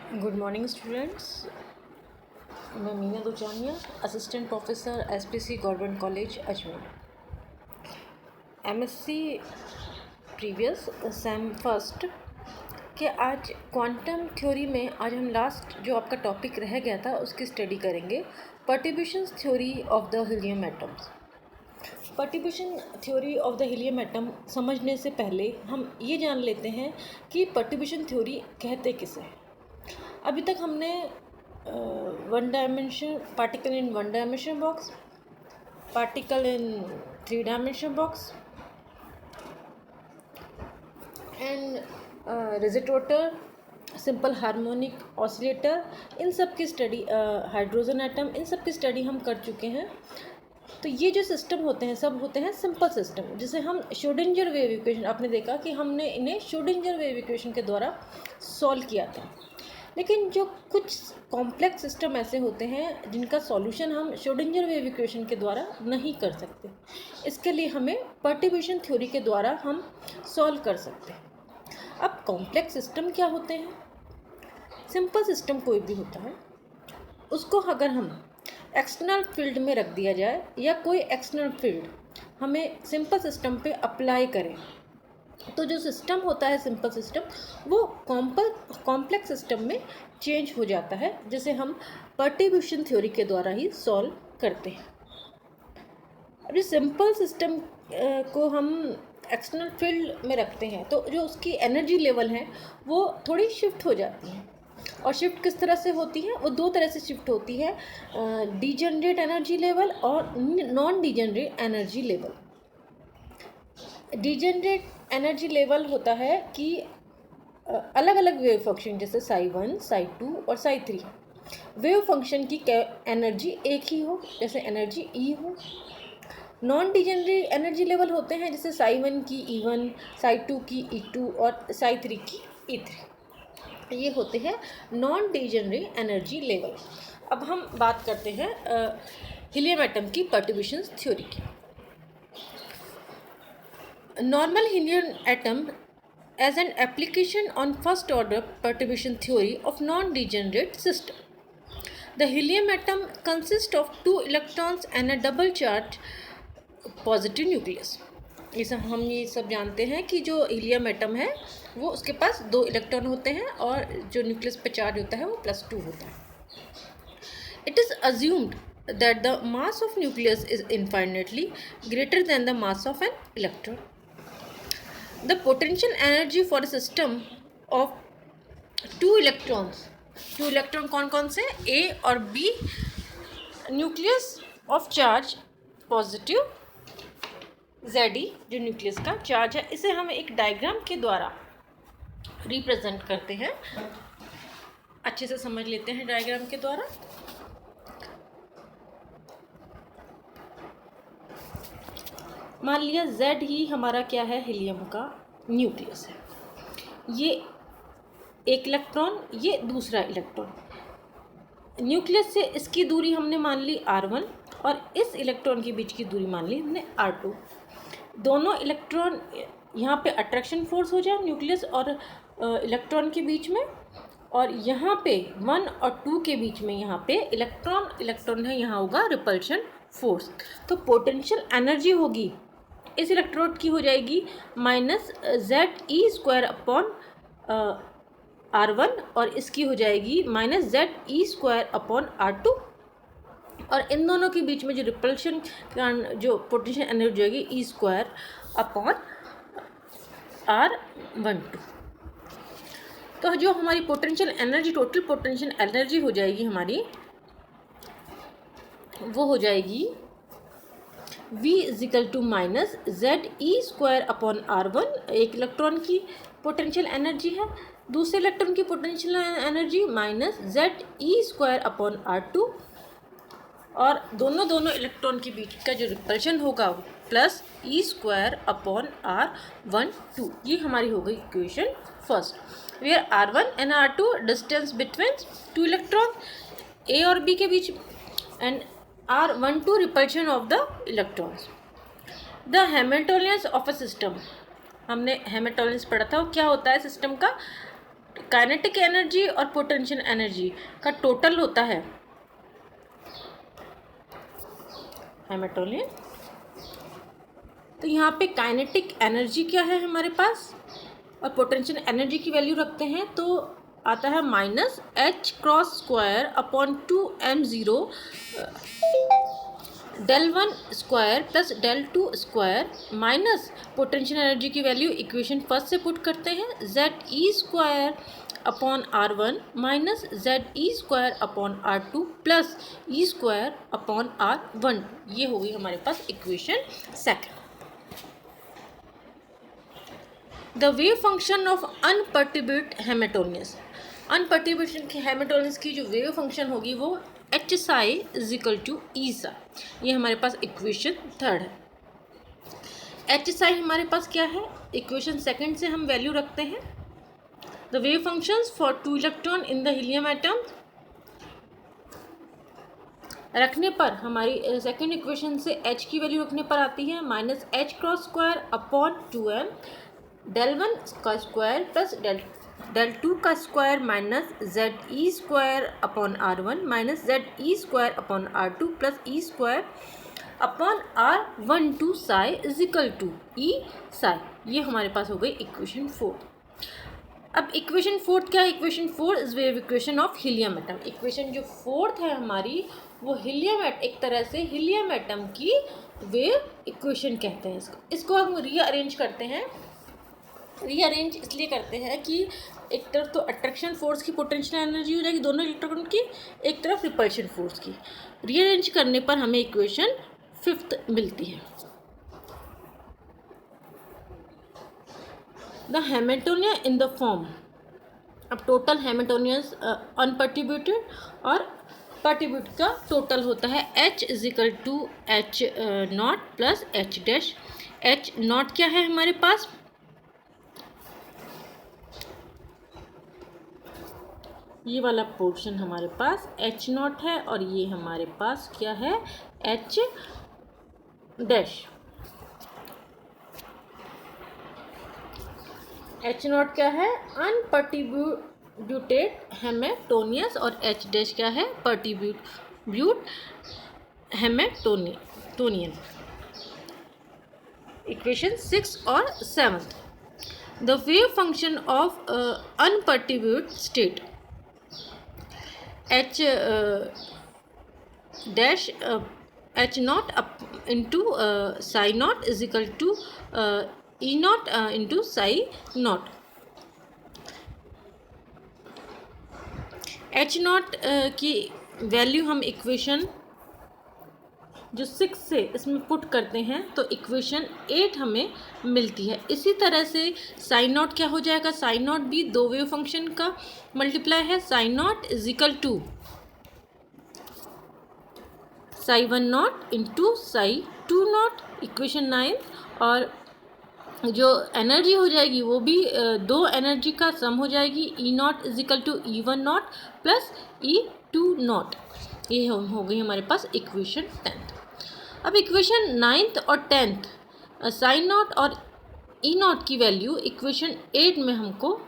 Good morning students. मैं Meena Duchaniya, assistant professor SPC government college Ajmer, MSc previous sem first के। आज quantum theory में आज हम लास्ट जो आपका टॉपिक रह गया था उसकी स्टडी करेंगे, perturbation theory of the helium atoms. Perturbation theory of the helium atom समझने से पहले हम ये जान लेते हैं कि पर्टिब्यूशन थ्योरी कहते किसे हैं। अभी तक हमने one dimension particle in one dimension box, particle in three dimension box and resonator, simple harmonic oscillator, इन सब की स्टडी, हाइड्रोजन एटम, इन सब की स्टडी हम कर चुके हैं। तो ये जो सिस्टम होते हैं सब होते हैं सिंपल सिस्टम, जिसे हम श्रोडिंगर वेव इक्वेशन, आपने देखा कि हमने इन्हें श्रोडिंगर वेव इक्वेशन के द्वारा सॉल्व किया था। लेकिन जो कुछ कॉम्प्लेक्स सिस्टम ऐसे होते हैं जिनका सॉल्यूशन हम श्रोडिंगर वेव इक्वेशन के द्वारा नहीं कर सकते, इसके लिए हमें पर्टिब्यूशन थ्योरी के द्वारा हम सॉल्व कर सकते हैं। अब कॉम्प्लेक्स सिस्टम क्या होते हैं? सिंपल सिस्टम कोई भी होता है, उसको अगर हम एक्सटर्नल फील्ड में रख दिया जाए या कोई एक्सटर्नल फील्ड हमें सिंपल सिस्टम पे अप्लाई करें, तो जो सिस्टम होता है सिंपल सिस्टम वो कॉम्प्लेक्स सिस्टम में चेंज हो जाता है, जिसे हम पर्टिब्यूशन थ्योरी के द्वारा ही सॉल्व करते हैं। अब इस सिंपल सिस्टम को हम एक्सटर्नल फील्ड में रखते हैं तो जो उसकी एनर्जी लेवल है वो थोड़ी शिफ्ट हो जाती है। और शिफ्ट किस तरह से होती है? वो दो तरह से शिफ्ट होती है, डीजनरेट एनर्जी लेवल और non degenerate energy level. Degenerate energy level होता है कि अलग अलग वेव फंक्शन जैसे psi1, psi2 और psi3 वेव फंक्शन की एनर्जी एक ही हो, जैसे एनर्जी ई हो। नॉन डीजनरेट एनर्जी लेवल होते हैं जैसे psi1 की E1, psi2 की E2 और psi3 की E3। ये होते हैं नॉन डीजनरेट एनर्जी लेवल। अब हम बात करते हैं हीलियम एटम की पर्टिब्यूशन थ्योरी की। Normal helium atom as an application on first order perturbation theory of non-degenerate system. The helium atom consists of 2 electrons and a double charge positive nucleus. इसे हम ये सब जानते हैं कि जो हीलियम एटम है वो उसके पास 2 इलेक्ट्रॉन होते हैं और जो न्यूक्लियस पे चार्ज होता है वो +2 होता है। It is assumed that the mass of nucleus is infinitely greater than the mass of an electron. The potential energy for a system of 2 electrons, 2 electron कौन कौन से? A और B, nucleus of charge positive Ze, जो nucleus का charge है, इसे हम एक डायग्राम के द्वारा रिप्रेजेंट करते हैं। अच्छे से समझ लेते हैं डायग्राम के द्वारा। मान लिया Z ही हमारा क्या है? हीलियम का न्यूक्लियस है। ये एक इलेक्ट्रॉन, ये दूसरा इलेक्ट्रॉन। न्यूक्लियस से इसकी दूरी हमने मान ली R1 और इस इलेक्ट्रॉन के बीच की दूरी मान ली हमने R2। दोनों इलेक्ट्रॉन यहाँ पे अट्रैक्शन फोर्स हो जाए न्यूक्लियस और इलेक्ट्रॉन के बीच में, और यहाँ पे 1 और 2 के बीच में यहाँ पे इलेक्ट्रॉन है, यहाँ होगा रिपल्शन फोर्स। तो पोटेंशियल एनर्जी होगी इस इलेक्ट्रोड की हो जाएगी -ZE² अपॉन R1 और इसकी हो जाएगी -ZE² अपॉन R2। और इन दोनों के बीच में जो रिपल्शन जो पोटेंशियल एनर्जी होगी E² अपॉन R12। तो जो हमारी potential energy, total potential energy हो जाएगी हमारी, वो हो जाएगी V -ZE² अपॉन R1। एक इलेक्ट्रॉन की पोटेंशियल एनर्जी है, दूसरे इलेक्ट्रॉन की potential energy -ZE² upon R2, और दोनों इलेक्ट्रॉन के बीच का जो रिपल्शन होगा +E² अपॉन R12। ये हमारी हो गई equation first, where R1 and R2 distance between 2 electron A और B के बीच, and R12 repulsion of the electrons. The hamiltonians of a system, हमने हैमिल्टोनियंस पढ़ा था, क्या होता है सिस्टम का? काइनेटिक एनर्जी और पोटेंशियल एनर्जी का टोटल होता है हैमिल्टोनियन। तो यहाँ पे काइनेटिक एनर्जी क्या है हमारे पास और पोटेंशियल एनर्जी की वैल्यू रखते हैं तो आता है minus H cross square upon 2m0 del 1 square plus del 2 square minus potential energy की वैल्यू इक्वेशन फर्स्ट से पुट करते हैं Z E square upon R1 minus Z E square upon R2 plus E square upon R1। ये हो गई हमारे पास equation second. The wave function of unperturbed hamiltonians, unperturbed hamiltonians की जो वेव फंक्शन होगी वो H psi is equal to E psi. ये हमारे पास इक्वेशन थर्ड है। एच साई हमारे पास क्या है, इक्वेशन सेकंड से हम वैल्यू रखते हैं। The wave functions for 2 electron in the helium atom रखने पर हमारी सेकंड इक्वेशन से एच की वैल्यू रखने पर आती है minus H cross square upon 2m del 1 का स्क्वायर प्लस del 2 का square minus Z E square upon R1 minus Z E square upon R2 plus E square upon R12 psi is equal to E psi. ये हमारे पास हो गई equation fourth. अब equation fourth क्या है, equation four is wave equation of helium atom. Equation जो fourth है हमारी वो हीलियम एक तरह से हीलियम एटम की वेव इक्वेशन कहते हैं इसको हम रीअरेंज करते हैं। रीअरेंज इसलिए करते हैं कि एक तरफ तो अट्रैक्शन फोर्स की पोटेंशियल एनर्जी हो जाएगी दोनों इलेक्ट्रॉन की, एक तरफ रिपल्शन फोर्स की। रीअरेंज करने पर हमें इक्वेशन फिफ्थ मिलती है। The Hamiltonian in the form, अब टोटल हैमिल्टोनियंस अनपर्टिब्यूटेड और पर्टिब्यूट का टोटल होता है H is equal to H naught plus H dash. H naught क्या है हमारे पास, ये वाला पोर्शन हमारे पास एच नॉट है और ये हमारे पास क्या है एच डैश। एच नॉट क्या है अनपर्टिब्यूटेड हेमिल्टोनियस और एच डैश क्या है पर्टिब्यूट हेमिल्टोनियन। इक्वेशन 6 और 7। The wave function of unperturbed state H dash H not into psi not is equal to E not into psi not. H not की value हम equation जो 6 से इसमें पुट करते हैं तो इक्वेशन 8 हमें मिलती है। इसी तरह से साइन नॉट क्या हो जाएगा, साइन नॉट भी दो वेव फंक्शन का मल्टीप्लाई है। Psi naught is equal to psi 1 naught into psi 2 naught, equation 9। और जो एनर्जी हो जाएगी वो भी दो एनर्जी का सम हो जाएगी, E not is equal to E1 not plus E2 not. ये हो गई हमारे पास इक्वेशन 10th। अब इक्वेशन 9th और 10th साइन नॉट और ई नॉट की वैल्यू इक्वेशन 8 में हमको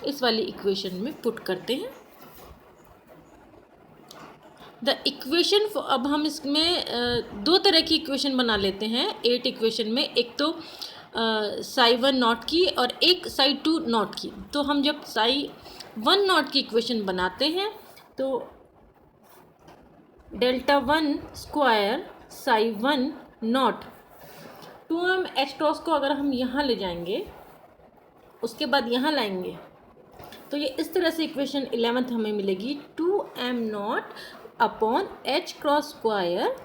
इस वाली इक्वेशन में पुट करते हैं। द इक्वेशन, अब हम इसमें दो तरह की इक्वेशन बना लेते हैं 8 इक्वेशन में, एक तो साई 1 नॉट की और एक साई 2 नॉट की। तो हम जब साई 1 नॉट की इक्वेशन बनाते हैं तो delta 1 square Sai 1 not 2m H cross को अगर हम यहाँ ले जाएंगे उसके बाद यहाँ लाएंगे तो ये इस तरह से इक्वेशन 11th हमें मिलेगी 2m naught upon H cross square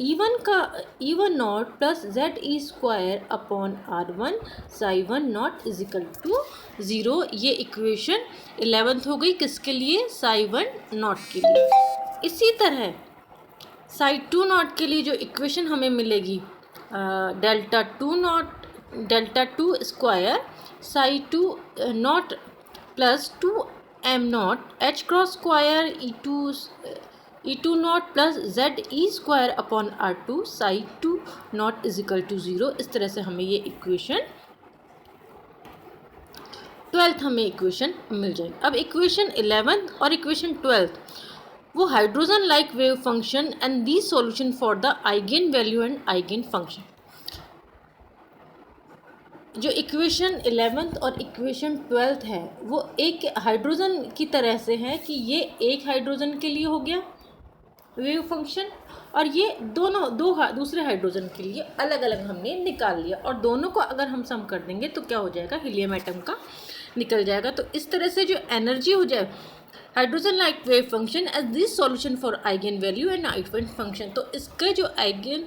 E1 not plus Z E square upon R1 psi 1 not is equal to 0। ये इक्वेशन 11th हो गई किसके लिए, साई 1 नॉट के लिए। इसी तरह साई 2 नॉट के लिए जो इक्वेशन हमें मिलेगी delta 2 square psi 2 naught plus 2m naught H cross square E2 naught plus Z E square upon R2 psi 2 naught is equal to 0। इस तरह से हमें ये इक्वेशन 12th हमें इक्वेशन मिल जाएगी। अब इक्वेशन 11th और इक्वेशन 12th वो hydrogen like wave function and the solution for the eigen value and eigen function. जो इक्वेशन 11th और इक्वेशन 12th है वो एक हाइड्रोजन की तरह से है कि ये एक हाइड्रोजन के लिए हो गया वेव फंक्शन और ये दोनों दूसरे हाइड्रोजन के लिए अलग अलग हमने निकाल लिया और दोनों को अगर हम सम कर देंगे तो क्या हो जाएगा, हीलियम एटम का निकल जाएगा। तो इस तरह से जो एनर्जी हो जाए hydrogen like wave function as this solution for eigen value and eigen function. तो इसके जो आइगन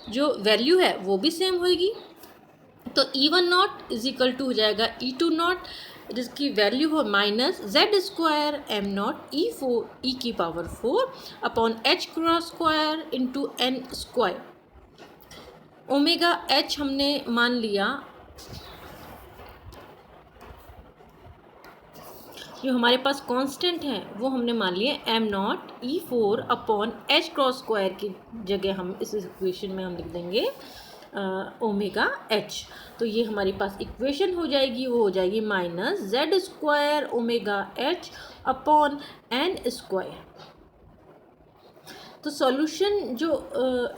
जो वैल्यू है वो भी सेम होगी। तो E1 not is equal to हो जाएगा E2 नॉट जिसकी वैल्यू हो minus Z square M not E की power 4 upon H cross square into N square. Omega H हमने मान लिया, जो हमारे पास कांस्टेंट है वो हमने मान लिया am not E4 upon H cross square की जगह हम इस इक्वेशन में हम लिख देंगे ओमेगा एच। तो ये हमारे पास इक्वेशन हो जाएगी, वो हो जाएगी minus Z square omega H upon N square. तो सॉल्यूशन जो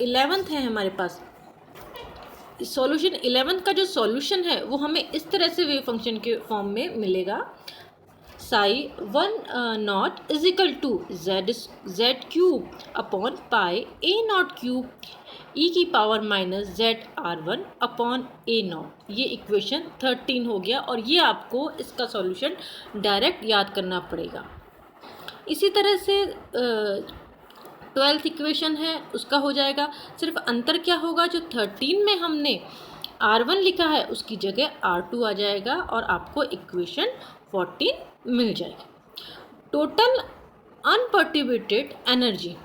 11th है हमारे पास, सॉल्यूशन 11th का जो सॉल्यूशन है वो हमें इस तरह से वेव फंक्शन के फॉर्म में मिलेगा। Psi 1 not is equal to Z cube upon pi A not cube E की power minus Z R1 upon A not. ये इक्वेशन 13 हो गया और ये आपको इसका सॉल्यूशन डायरेक्ट याद करना पड़ेगा। इसी तरह से 12th इक्वेशन है उसका हो जाएगा, सिर्फ अंतर क्या होगा, जो 13 में हमने R1 लिखा है उसकी जगह R2 आ जाएगा और आपको इक्वेशन 14 मिल जाएगी। टोटल अनपर्टिब्यूटेड एनर्जी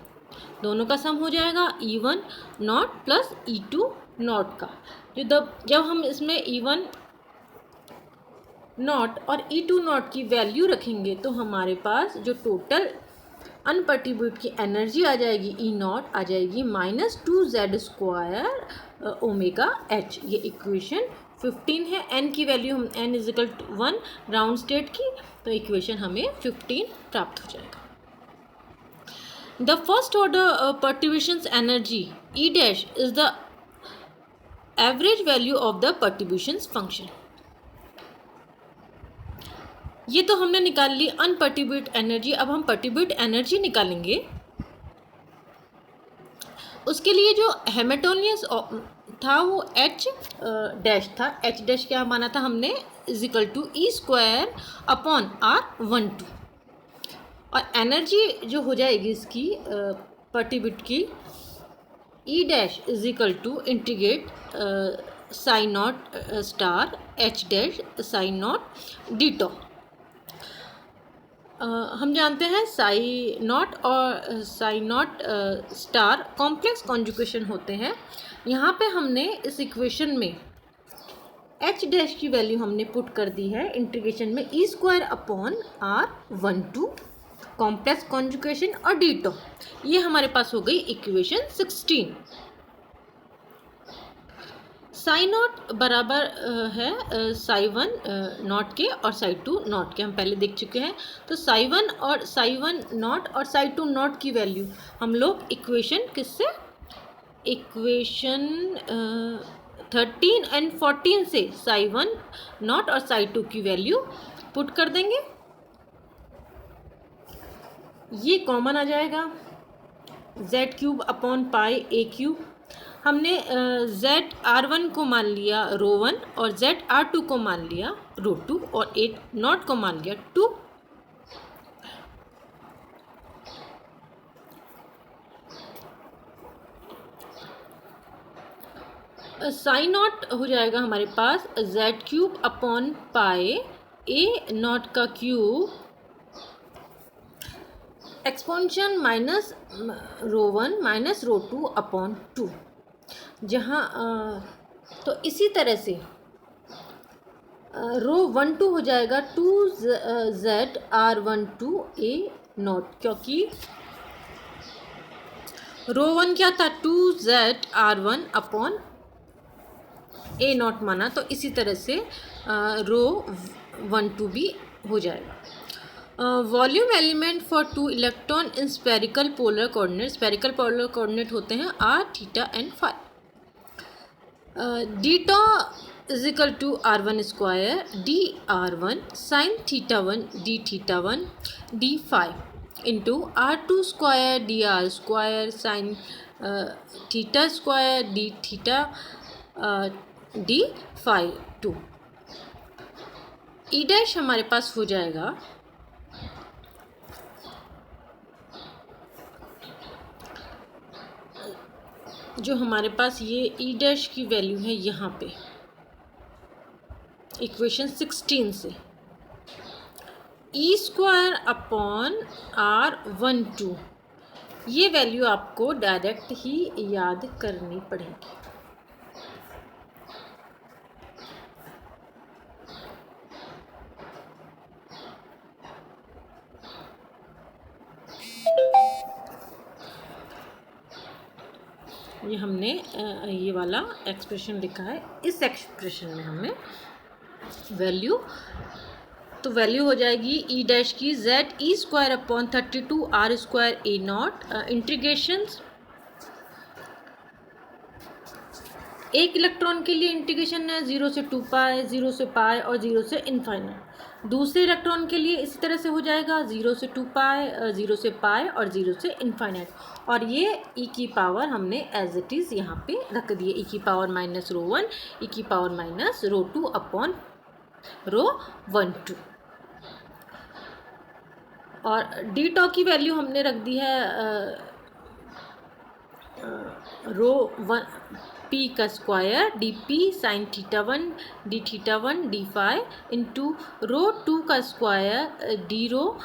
दोनों का सम हो जाएगा E1 not plus E2 not का। जब हम इसमें E1 नॉट और E2 नॉट की वैल्यू रखेंगे तो हमारे पास जो टोटल अनपर्टिब्यूट की एनर्जी आ जाएगी E नॉट आ जाएगी minus 2Z square omega H. ये इक्वेशन 15 है। n की वैल्यू हम n is equal to 1 round state की, तो इक्वेशन हमें 15 प्राप्त हो जाएगा। The first order perturbations energy E dash is the average value of the perturbations function। ये तो हमने निकाल ली अनपर्टिब्यूट एनर्जी। अब हम पर्टिब्यूट एनर्जी निकालेंगे। उसके लिए जो हेमेटोनियस था वो H डैश था। H डैश क्या माना था हमने, is equal to E square upon R12 और एनर्जी जो हो जाएगी इसकी पर्टिब्यूट की E dash is equal to integrate psi not star H dash psi not D tau. हम जानते हैं साई नॉट और psi not star complex conjugation होते हैं। यहाँ पे हमने इस इक्वेशन में एच डैश की वैल्यू हमने पुट कर दी है इंटीग्रेशन में E square upon R12 complex conjugation और डी टॉ। ये हमारे पास हो गई इक्वेशन 16। साई नॉट बराबर है साई 1 नॉट के और साई 2 नॉट के, हम पहले देख चुके हैं। तो साई 1 और साई 1 नॉट और साई 2 नॉट की वैल्यू हम लोग इक्वेशन किससे, इक्वेशन 13 एंड 14 से साई 1 नॉट और साई 2 की वैल्यू पुट कर देंगे। ये कॉमन आ जाएगा जेड क्यूब अपॉन पाई ए क्यूब। हमने जेड R1 को मान लिया रो 1 और जेड R2 को मान लिया रो 2 और ए नॉट को मान लिया 2। साइन नॉट हो जाएगा हमारे पास Z cube upon pi A not का cube exponential minus rho 1 minus rho 2 upon 2। जहाँ तो इसी तरह से रो 1 2 हो जाएगा 2Z R12 ए नॉट, क्योंकि रो 1 क्या था 2Z R1 upon A not माना। तो इसी तरह से रो 1 2 भी हो जाएगा। Volume element for 2 electron in spherical polar coordinate, spherical polar coordinate होते हैं r, theta and phi. D tau is equal to r1 square d r1 sine theta 1 d theta 1 d phi into r2 square d r square sine theta square d theta d phi 2। E dash हमारे पास हो जाएगा जो हमारे पास ये ई dash की value है यहाँ पे इक्वेशन 16 से, ई स्क्वायर अपॉन r12, ये वैल्यू आपको डायरेक्ट ही याद करनी पड़ेगी। ये हमने ये वाला एक्सप्रेशन लिखा है, इस एक्सप्रेशन में हमें वैल्यू, तो वैल्यू हो जाएगी ई डैश की Z E square upon 32 r square A not integrations. एक इलेक्ट्रॉन के लिए इंटीग्रेशन है 0 से 2 पाई, 0 से पाई और 0 से इनफाइनाइट। दूसरे इलेक्ट्रॉन के लिए इसी तरह से हो जाएगा 0 से 2 पाई, 0 से पाई और 0 से इनफाइनाइट। और ये ई की पावर हमने एज इट इज़ यहाँ पे रख दिए, ई की पावर माइनस रो 1, ई की power minus rho 2 upon rho 1 2। और डी टॉ की वैल्यू हमने रख दी है रो 1 पी का square d P sine theta 1 d theta 1 d phi into rho 2 का square d rho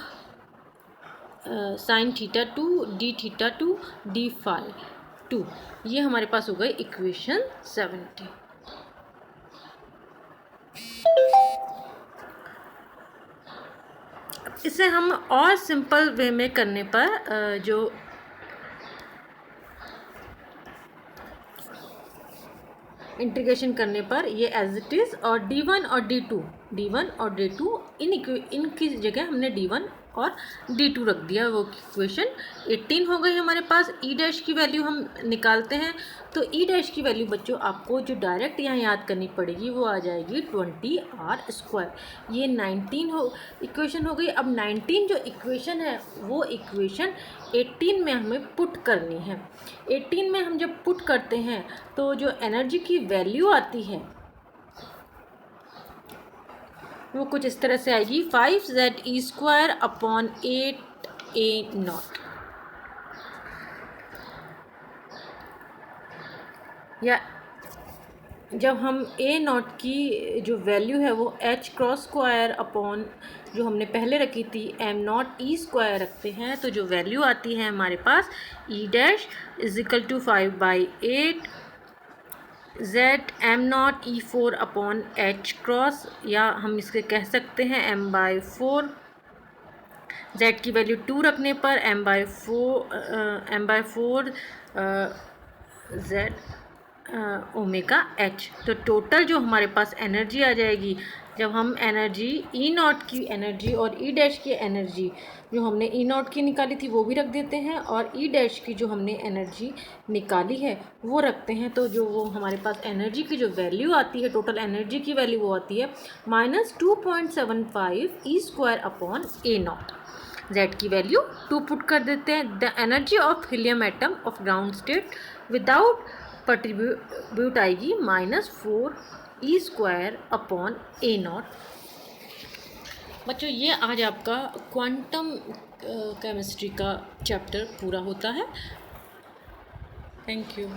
sine theta 2 d theta 2 d phi 2। ये हमारे पास हो गई इक्वेशन 70। इसे हम और सिंपल वे में करने पर जो इंटीग्रेशन करने पर ये एज इट इज़, और D1 और D2 इनकी जगह हमने D1 और D2 रख दिया। वो इक्वेशन 18 हो गई हमारे पास। ई डैश की वैल्यू हम निकालते हैं, तो ई डैश की वैल्यू बच्चों आपको जो डायरेक्ट यहाँ याद करनी पड़ेगी वो आ जाएगी 20r स्क्वायर। ये 19 इक्वेशन हो गई। अब 19 जो इक्वेशन है वो इक्वेशन 18 में हमें पुट करनी है। 18 में हम जब पुट करते हैं तो जो एनर्जी की वैल्यू आती है वो कुछ इस तरह से आएगी 5z E square upon 8a not, या जब हम a नॉट की जो वैल्यू है वो h क्रॉस स्क्वायर अपॉन जो हमने पहले रखी थी m नॉट ई स्क्वायर रखते हैं, तो जो वैल्यू आती है हमारे पास E dash is equal to 5/8 z m not E 4 upon h cross, या हम इसके कह सकते हैं m/4। z की वैल्यू 2 रखने पर m/4 z ओमेगा h। तो टोटल जो हमारे पास एनर्जी आ जाएगी, जब हम एनर्जी ई नॉट की एनर्जी और ई डैश की एनर्जी जो हमने ई नॉट की निकाली थी वो भी रख देते हैं, और ई डैश की जो हमने एनर्जी निकाली है वो रखते हैं, तो जो वो हमारे पास एनर्जी की जो वैल्यू आती है, टोटल एनर्जी की वैल्यू वो आती है -2.75 E square upon A not. z की वैल्यू 2 पुट कर देते हैं। The energy of helium atom of ground state without contribute आएगी -4 E square upon A not. बच्चों ये आज आपका क्वांटम केमिस्ट्री का चैप्टर पूरा होता है। Thank you.